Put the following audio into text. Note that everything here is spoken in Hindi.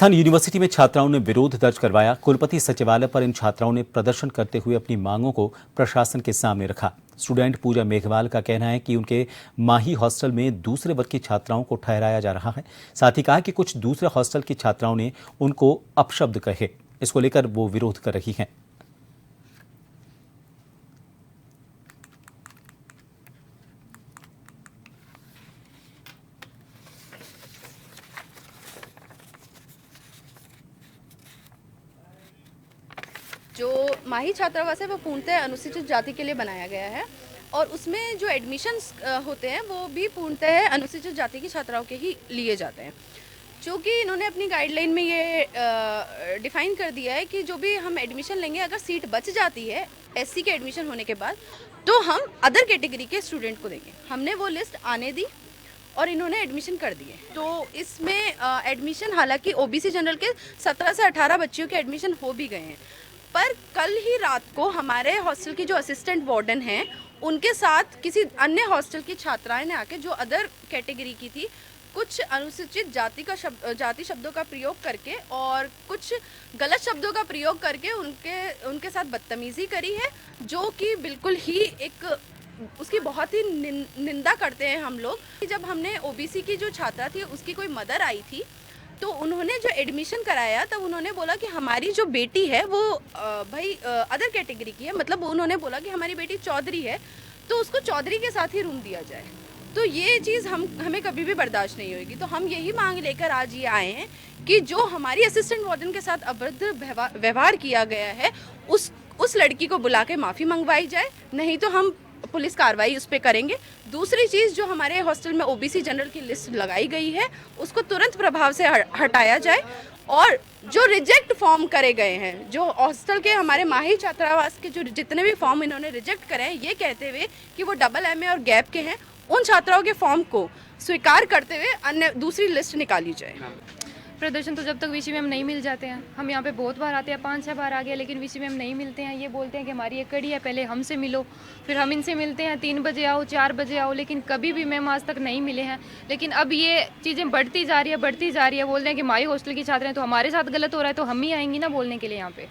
राजस्थान यूनिवर्सिटी में छात्राओं ने विरोध दर्ज करवाया। कुलपति सचिवालय पर इन छात्राओं ने प्रदर्शन करते हुए अपनी मांगों को प्रशासन के सामने रखा। स्टूडेंट पूजा मेघवाल का कहना है कि उनके माही हॉस्टल में दूसरे वर्ग की छात्राओं को ठहराया जा रहा है। साथ ही कहा कि कुछ दूसरे हॉस्टल की छात्राओं ने उनको अपशब्द कहे। इसको लेकर वो विरोध कर रही हैं। जो माही छात्रावास है वो पूर्णतः अनुसूचित जाति के लिए बनाया गया है और उसमें जो एडमिशन्स होते हैं वो भी पूर्णतः अनुसूचित जाति की छात्राओं के ही लिए जाते हैं। क्योंकि इन्होंने अपनी गाइडलाइन में ये डिफाइन कर दिया है कि जो भी हम एडमिशन लेंगे, अगर सीट बच जाती है एससी के एडमिशन होने के बाद, तो हम अदर कैटेगरी के स्टूडेंट को देंगे। हमने वो लिस्ट आने दी और इन्होंने एडमिशन कर दिए। तो इसमें एडमिशन, हालांकि ओबीसी जनरल के 17 से 18 बच्चियों के एडमिशन हो भी गए हैं, पर कल ही रात को हमारे हॉस्टल की जो असिस्टेंट वार्डन हैं उनके साथ किसी अन्य हॉस्टल की छात्राएं ने आके, जो अदर कैटेगरी की थी, कुछ अनुसूचित जाति शब्दों का प्रयोग करके और कुछ गलत शब्दों का प्रयोग करके उनके साथ बदतमीजी करी है, जो कि बिल्कुल ही उसकी बहुत ही निंदा करते हैं हम लोग। जब हमने ओबीसी की जो छात्रा थी उसकी कोई मदर आई थी, तो उन्होंने जो एडमिशन कराया तब उन्होंने बोला कि हमारी जो बेटी है वो भाई अदर कैटेगरी की है, मतलब उन्होंने बोला कि हमारी बेटी चौधरी है तो उसको चौधरी के साथ ही रूम दिया जाए। तो ये चीज़ हमें कभी भी बर्दाश्त नहीं होगी। तो हम यही मांग लेकर आज ये आए हैं कि जो हमारी असिस्टेंट वार्डन के साथ अभद्र व्यवहार किया गया है उस लड़की को बुला के माफ़ी मंगवाई जाए, नहीं तो हम पुलिस कार्रवाई उस पर करेंगे। दूसरी चीज़, जो हमारे हॉस्टल में ओबीसी जनरल की लिस्ट लगाई गई है उसको तुरंत प्रभाव से हटाया जाए और जो रिजेक्ट फॉर्म करे गए हैं, जो हॉस्टल के हमारे माही छात्रावास के जो जितने भी फॉर्म इन्होंने रिजेक्ट करे हैं, ये कहते हुए कि वो AA और गैप के हैं, उन छात्राओं के फॉर्म को स्वीकार करते हुए अन्य दूसरी लिस्ट निकाली जाए। प्रदर्शन तो जब तक वीसी मैम नहीं मिल जाते हैं, हम यहाँ पे बहुत बार आते हैं, 5-6 बार आ गए, लेकिन वीसी मैम नहीं मिलते हैं। ये बोलते हैं कि हमारी एक कड़ी है, पहले हमसे मिलो, फिर हम इनसे मिलते हैं, 3 बजे आओ, 4 बजे आओ, लेकिन कभी भी मैम आज तक नहीं मिले हैं। लेकिन अब ये चीज़ें बढ़ती जा रही है। बोल रहे हैं कि माई हॉस्टल की छात्र हैं तो हमारे साथ गलत हो रहा है, तो हम ही आएंगी ना बोलने के लिए यहाँ पे।